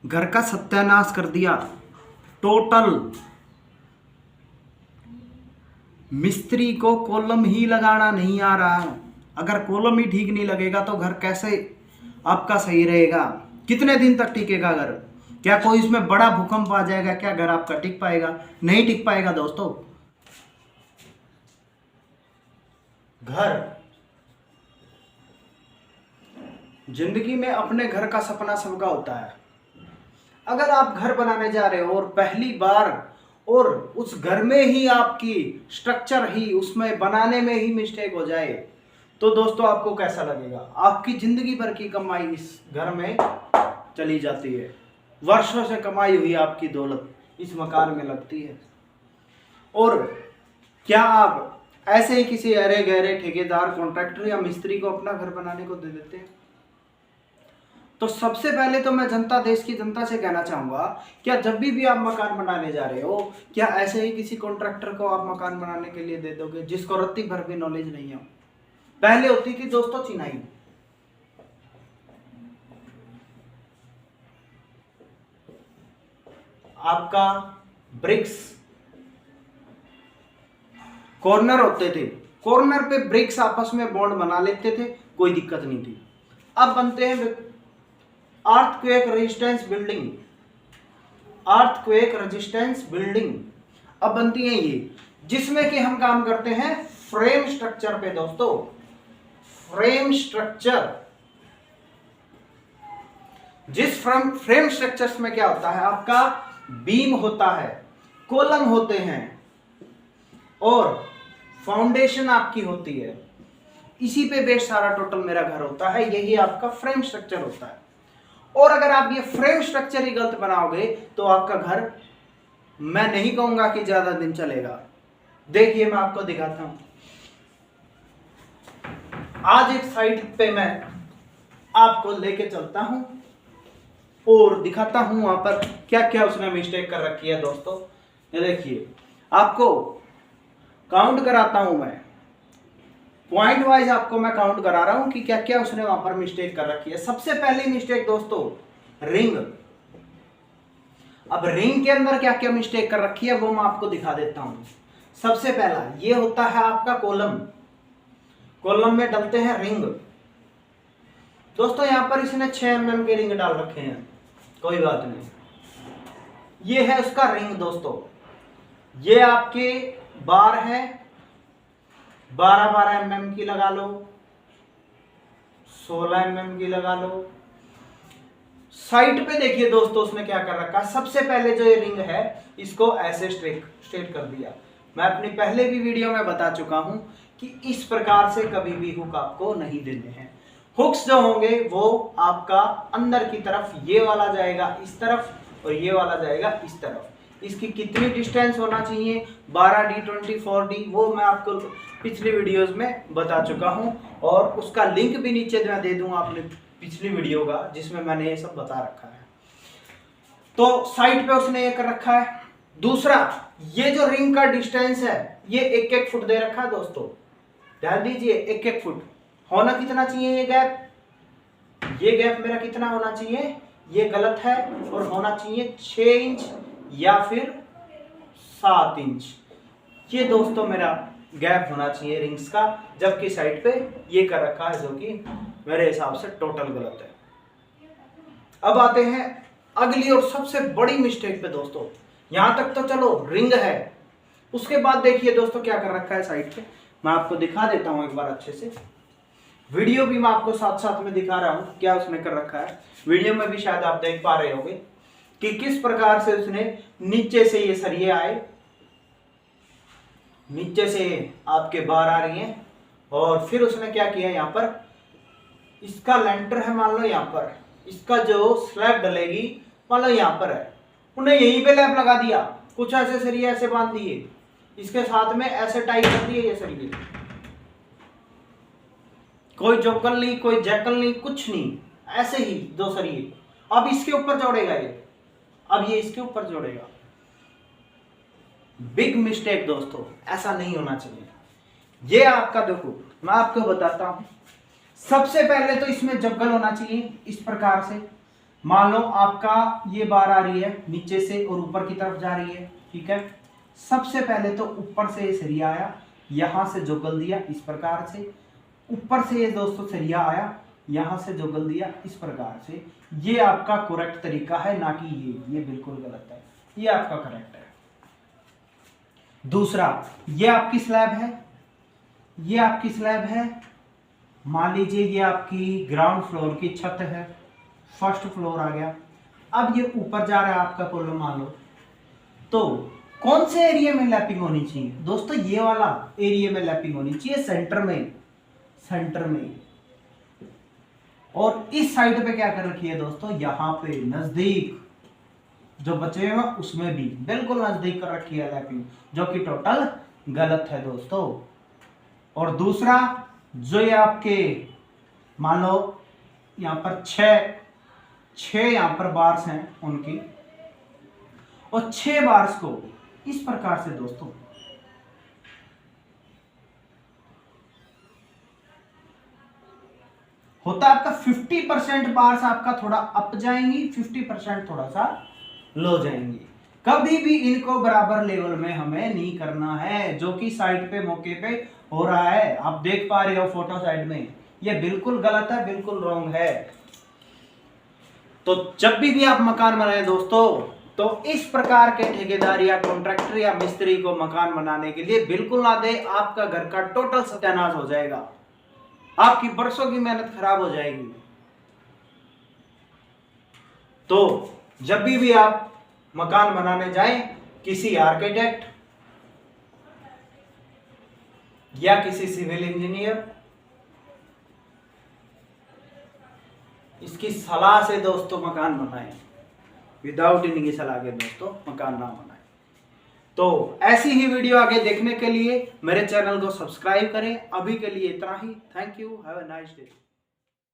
घर का सत्यानाश कर दिया टोटल। मिस्त्री को कॉलम ही लगाना नहीं आ रहा है। अगर कॉलम ही ठीक नहीं लगेगा तो घर कैसे आपका सही रहेगा? कितने दिन तक टिकेगा घर? क्या कोई इसमें बड़ा भूकंप आ जाएगा? क्या घर आपका टिक पाएगा? नहीं टिक पाएगा दोस्तों। घर, जिंदगी में अपने घर का सपना सबका होता है। अगर आप घर बनाने जा रहे हो और पहली बार और उस घर में ही आपकी स्ट्रक्चर ही उसमें बनाने में ही मिस्टेक हो जाए तो दोस्तों आपको कैसा लगेगा? आपकी जिंदगी भर की कमाई इस घर में चली जाती है। वर्षों से कमाई हुई आपकी दौलत इस मकान में लगती है। और क्या आप ऐसे ही किसी अरे गहरे ठेकेदार, कॉन्ट्रैक्टर या मिस्त्री को अपना घर बनाने को दे देते हैं? तो सबसे पहले तो मैं जनता, देश की जनता से कहना चाहूंगा, क्या जब भी आप मकान बनाने जा रहे हो, क्या ऐसे ही किसी कॉन्ट्रैक्टर को आप मकान बनाने के लिए दे दोगे जिसको रत्ती भर भी नॉलेज नहीं हो? पहले होती थी दोस्तों चिनाई। आपका ब्रिक्स, कॉर्नर होते थे, कॉर्नर पे ब्रिक्स आपस में बॉन्ड बना लेते थे, कोई दिक्कत नहीं थी। अब बनते हैं earthquake resistance building, earthquake resistance building अब बनती है ये, जिसमें कि हम काम करते हैं फ्रेम स्ट्रक्चर पे दोस्तों। फ्रेम स्ट्रक्चर, जिस फ्रेम स्ट्रक्चर्स में क्या होता है, आपका बीम होता है, कॉलम होते हैं और फाउंडेशन आपकी होती है। इसी पे बेस सारा टोटल मेरा घर होता है, यही आपका फ्रेम स्ट्रक्चर होता है। और अगर आप ये फ्रेम स्ट्रक्चर ही गलत बनाओगे तो आपका घर, मैं नहीं कहूंगा कि ज्यादा दिन चलेगा। देखिए मैं आपको दिखाता हूं। आज एक साइट पे मैं आपको लेके चलता हूं और दिखाता हूं वहां पर क्या क्या उसने मिस्टेक कर रखी है दोस्तों। ये देखिए, आपको काउंट कराता हूं मैं, पॉइंट वाइज आपको मैं काउंट करा रहा हूं कि क्या क्या उसने वहां पर मिस्टेक कर रखी है। सबसे पहली मिस्टेक दोस्तों, रिंग। अब रिंग के अंदर क्या क्या मिस्टेक कर रखी है वो मैं आपको दिखा देता हूं। सबसे पहला ये होता है आपका कॉलम, कॉलम में डलते हैं रिंग। दोस्तों यहां पर इसने 6 mm के रिंग डाल रखे हैं, कोई बात नहीं, ये है उसका रिंग दोस्तों। ये आपके बार है, 12-12 mm की लगा लो, 16 mm की लगा लो। साइड पे देखिए दोस्तों उसने क्या कर रखा। सबसे पहले जो ये रिंग है इसको ऐसे स्ट्रेट कर दिया। मैं अपनी पहले भी वीडियो में बता चुका हूं कि इस प्रकार से कभी भी हुक आपको नहीं देने हैं। हुक्स जो होंगे वो आपका अंदर की तरफ, ये वाला जाएगा इस तरफ और ये वाला जाएगा इस तरफ। इसकी कितनी डिस्टेंस होना चाहिए, 12D 24D, वो मैं आपको पिछली वीडियोस में बता चुका हूं और उसका लिंक भी नीचे मैं दे दूंगा अपने पिछली वीडियो का, जिसमें मैंने ये सब बता रखा है। तो साइड पे उसने ये कर रखा है। दूसरा, ये जो रिंग का डिस्टेंस है ये 1-1 फुट दे रखा है दोस्तों, ध्यान दीजिए, 1-1 फुट। होना कितना चाहिए ये गैप? ये गैप मेरा कितना होना चाहिए? ये गलत है और होना चाहिए 6 इंच या फिर 7 इंच। ये दोस्तों मेरा गैप होना चाहिए रिंग्स का, जबकि साइड पे ये कर रखा है जो कि मेरे हिसाब से टोटल गलत है। अब आते हैं अगली और सबसे बड़ी मिस्टेक पे दोस्तों। यहां तक तो चलो रिंग है, उसके बाद देखिए दोस्तों क्या कर रखा है साइड पे। मैं आपको दिखा देता हूं एक बार अच्छे से, वीडियो भी मैं आपको साथ साथ में दिखा रहा हूं क्या उसने कर रखा है। वीडियो में भी शायद आप देख पा रहे होंगे कि किस प्रकार से उसने नीचे से ये सरिये आए, नीचे से आपके बार आ रही हैं और फिर उसने क्या किया, यहाँ पर इसका लेंटर है मान लो, यहाँ पर इसका जो स्लैब डलेगी मान लो यहाँ पर है, उन्हें यहीं पे लैप लगा दिया। कुछ ऐसे सरिये ऐसे बांध दिए, इसके साथ में ऐसे टाई कर दिए ये सरिये, कोई जोकल नहीं, कोई जैकल नहीं, कुछ नहीं, ऐसे ही 2 सरिये। अब इसके ऊपर जोड़ेगा ये, अब ये इसके ऊपर जोड़ेगा। बिग मिस्टेक दोस्तों, ऐसा नहीं होना चाहिए। ये आपका देखो मैं आपको बताता हूं, सबसे पहले तो इसमें जगल होना चाहिए इस प्रकार से, मान लो आपका ये बार आ रही है नीचे से और ऊपर की तरफ जा रही है, ठीक है। सबसे पहले तो ऊपर से ये सरिया आया, यहां से जोगल दिया इस प्रकार से, ऊपर से ये दोस्तों सरिया आया, यहां से जोगल दिया इस प्रकार से। ये आपका करेक्ट तरीका है, ना कि ये बिल्कुल गलत है, ये आपका करेक्ट है। दूसरा, ये आपकी स्लैब है, ये आपकी स्लैब है, मान लीजिए ये आपकी ग्राउंड फ्लोर की छत है, फर्स्ट फ्लोर आ गया। अब ये ऊपर जा रहा है आपका कॉलम मान लो, तो कौन से एरिया में लैपिंग होनी चाहिए दोस्तों? ये वाला एरिया में लैपिंग होनी चाहिए, सेंटर में, सेंटर में। और इस साइड पे क्या कर रखी है दोस्तों? यहां पे नजदीक जो बचे हुए उसमें भी बिल्कुल नजदीक कर रखी है लैपिंग, जो कि टोटल गलत है दोस्तों। और दूसरा, जो ये आपके मान लो यहां पर छह यहां पर बार्स हैं उनकी, और 6 बार्स को इस प्रकार से दोस्तों होता है आपका 50% बार्स आपका थोड़ा अप जाएंगी, 50% थोड़ा सा लो जाएंगी। कभी भी इनको बराबर लेवल में हमें नहीं करना है, जो कि साइड पे मौके पे हो रहा है। आप देख पा रहे हो फोटो साइड में, ये बिल्कुल गलत है, बिल्कुल रॉन्ग है। तो जब भी आप मकान बनाए दोस्तों, तो इस प्रकार के ठेकेदार या कॉन्ट्रैक्टर या मिस्त्री को मकान बनाने के लिए बिल्कुल ना दे। आपका घर का टोटल सत्यानाश हो जाएगा, आपकी बरसों की मेहनत खराब हो जाएगी। तो जब भी आप मकान बनाने जाएं, किसी आर्किटेक्ट या किसी सिविल इंजीनियर इसकी सलाह से दोस्तों मकान बनाएं, विदाउट इनकी सलाह के दोस्तों मकान ना बनाएं। तो ऐसी ही वीडियो आगे देखने के लिए मेरे चैनल को सब्सक्राइब करें। अभी के लिए इतना ही। Thank you, have a nice day.